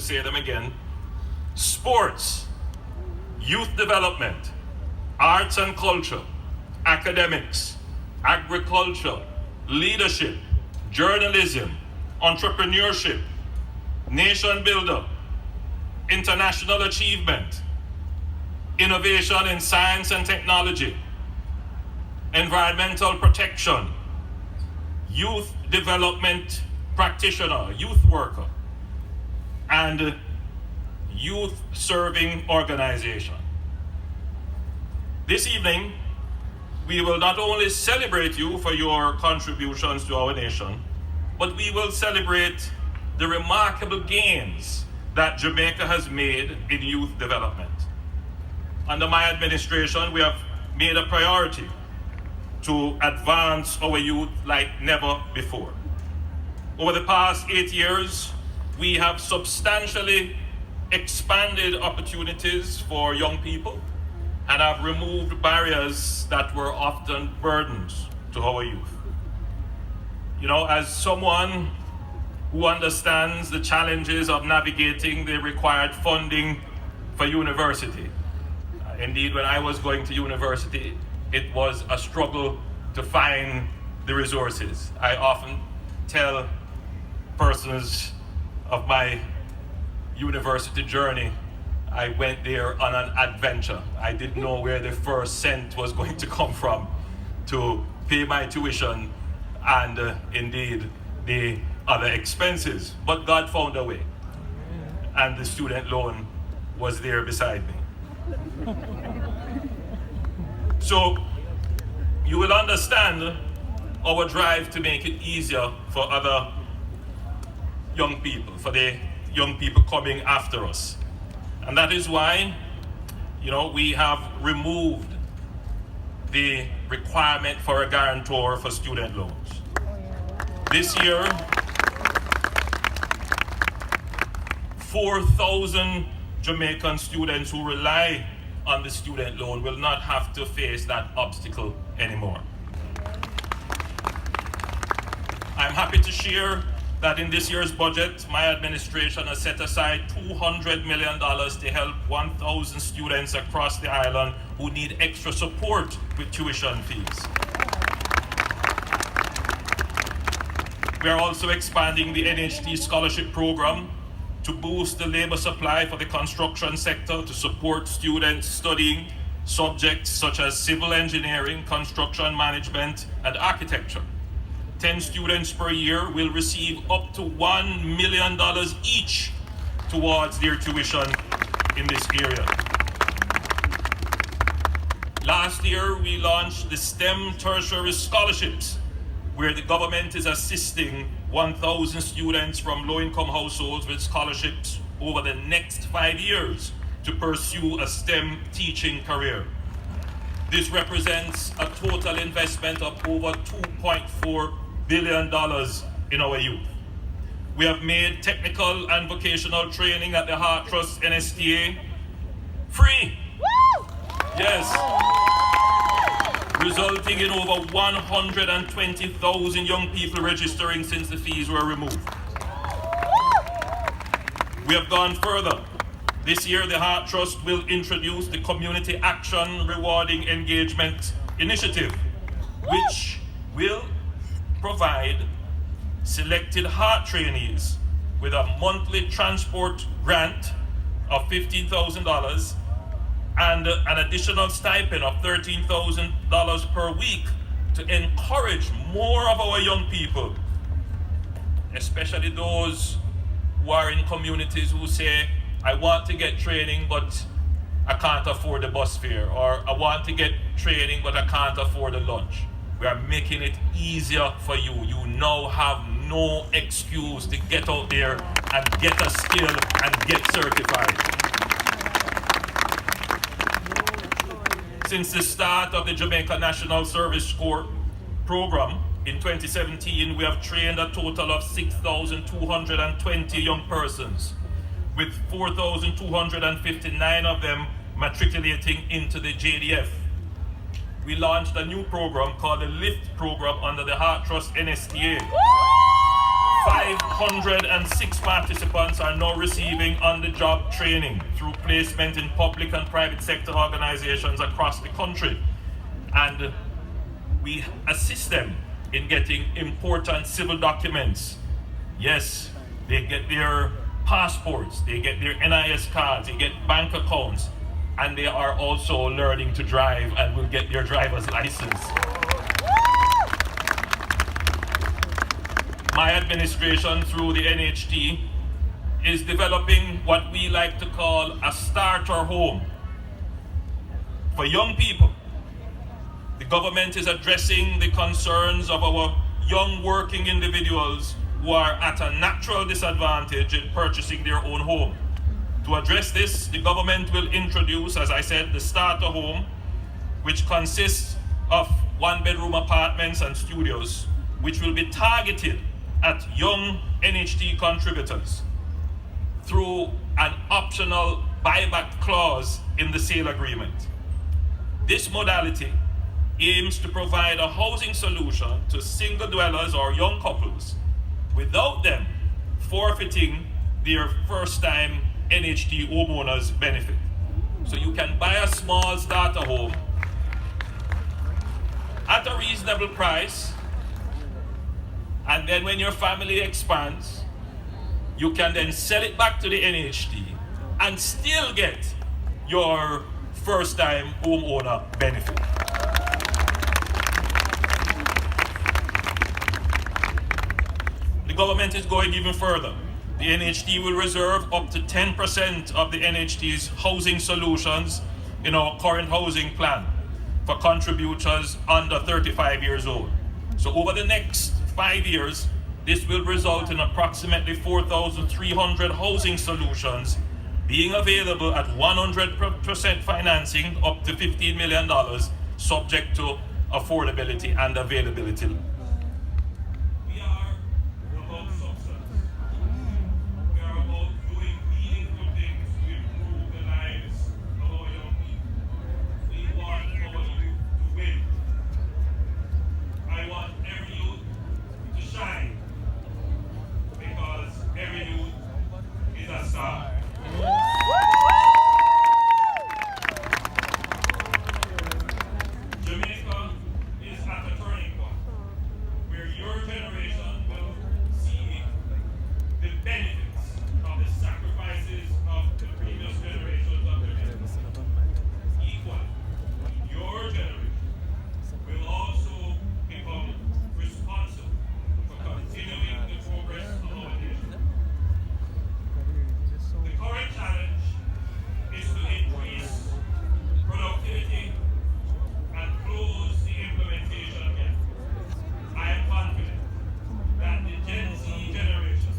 say them again. Sports, youth development, arts and culture, academics, agriculture, leadership, journalism, entrepreneurship, nation builder, international achievement, innovation in science and technology, environmental protection, youth development practitioner, youth worker, and youth serving organization. This evening, we will not only celebrate you for your contributions to our nation, but we will celebrate the remarkable gains that Jamaica has made in youth development. Under my administration, we have made a priority to advance our youth like never before. Over the past 8 years, we have substantially expanded opportunities for young people and have removed barriers that were often burdens to our youth. You know, as someone who understands the challenges of navigating the required funding for university, indeed, when I was going to university, it was a struggle to find the resources. I often tell persons of my university journey, I went there on an adventure. I didn't know where the first cent was going to come from to pay my tuition and indeed the other expenses. But God found a way, and the student loan was there beside me. So you will understand our drive to make it easier for other young people, for the young people coming after us. And that is why, we have removed the requirement for a guarantor for student loans. This year, 4,000 Jamaican students who rely on the student loan will not have to face that obstacle anymore. I'm happy to share that in this year's budget, my administration has set aside $200 million to help 1,000 students across the island who need extra support with tuition fees. We are also expanding the NHT scholarship program to boost the labor supply for the construction sector to support students studying subjects such as civil engineering, construction management, and architecture. 10 students per year will receive up to $1 million each towards their tuition in this area. Last year, we launched the STEM tertiary scholarships, where the government is assisting 1,000 students from low-income households with scholarships over the next 5 years to pursue a STEM teaching career. This represents a total investment of over $2.4 billion in our youth. We have made technical and vocational training at the Heart Trust NSTA free. Woo! Yes. Resulting in over 120,000 young people registering since the fees were removed. We have gone further. This year, the Heart Trust will introduce the Community Action Rewarding Engagement Initiative, which will provide selected heart trainees with a monthly transport grant of $15,000 and an additional stipend of $13,000 per week to encourage more of our young people, especially those who are in communities who say, I want to get training, but I can't afford the bus fare, or I want to get training, but I can't afford the lunch. We are making it easier for you. You now have no excuse to get out there and get a skill and get certified. Since the start of the Jamaica National Service Corps program in 2017, we have trained a total of 6,220 young persons, with 4,259 of them matriculating into the JDF. We launched a new program called the LIFT program under the Heart Trust NSTA, 506 participants are now receiving on-the-job training through placement in public and private sector organizations across the country. And we assist them in getting important civil documents. Yes, they get their passports, they get their NIS cards, they get bank accounts, and they are also learning to drive and will get their driver's license. My administration through the NHT is developing what we like to call a starter home for young people. The government is addressing the concerns of our young working individuals who are at a natural disadvantage in purchasing their own home. To address this, the government will introduce, as I said, the starter home, which consists of one-bedroom apartments and studios, which will be targeted at young NHT contributors through an optional buyback clause in the sale agreement. This modality aims to provide a housing solution to single dwellers or young couples without them forfeiting their first-time NHT homeowners benefit. So you can buy a small starter home at a reasonable price, and then when your family expands, you can then sell it back to the NHT and still get your first-time homeowner benefit. The government is going even further. The NHT will reserve up to 10% of the NHT's housing solutions in our current housing plan for contributors under 35 years old. So over the next 5 years, this will result in approximately 4,300 housing solutions being available at 100% financing up to $15 million, subject to affordability and availability. We are about substance. We are about doing meaningful things to improve the lives of our young people. We want our youth to win. I want every youth to shine, because every youth is a star. Jamaica is at a turning point where your generation will see the benefits of the sacrifices of the previous generations of Jamaicans. Equally, your generation will also become responsible for continuing the progress of our nation. The current challenge is to increase productivity and close the implementation gap. I am confident that the Gen Z generation,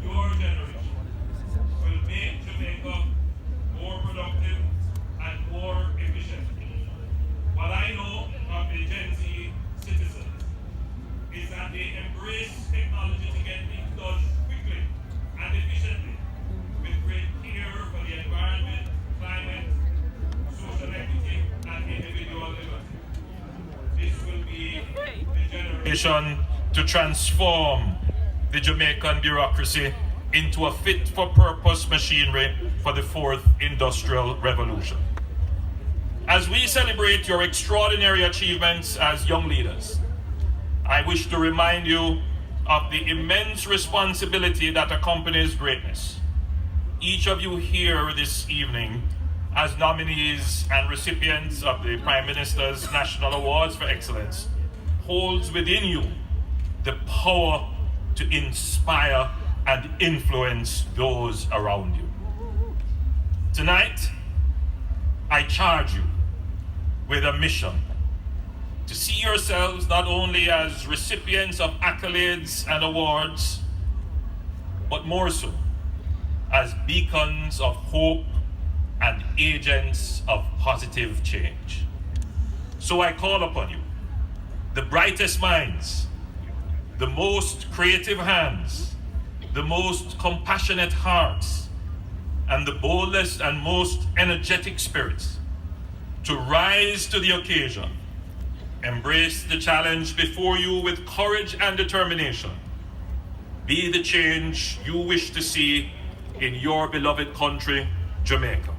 your generation, will make Jamaica more productive and more efficient. What I know of the Gen Z citizens is that they embrace technology to get things done quickly and efficiently, with great care for the environment, climate, social equity, and individual liberty. This will be the generation to transform the Jamaican bureaucracy into a fit-for-purpose machinery for the fourth industrial revolution. As we celebrate your extraordinary achievements as young leaders, I wish to remind you of the immense responsibility that accompanies greatness. Each of you here this evening, as nominees and recipients of the Prime Minister's National Awards for Excellence, holds within you the power to inspire and influence those around you. Tonight, I charge you with a mission to see yourselves not only as recipients of accolades and awards, but more so as beacons of hope and agents of positive change. So I call upon you, the brightest minds, the most creative hands, the most compassionate hearts, and the boldest and most energetic spirits, to rise to the occasion, embrace the challenge before you with courage and determination, be the change you wish to see in your beloved country, Jamaica.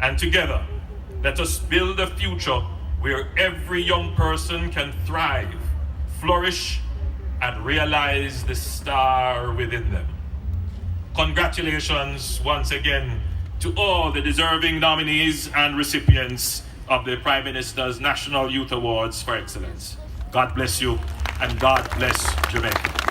And together, let us build a future where every young person can thrive, flourish, and realize the star within them. Congratulations once again to all the deserving nominees and recipients of the Prime Minister's National Youth Awards for Excellence. God bless you, and God bless Jamaica.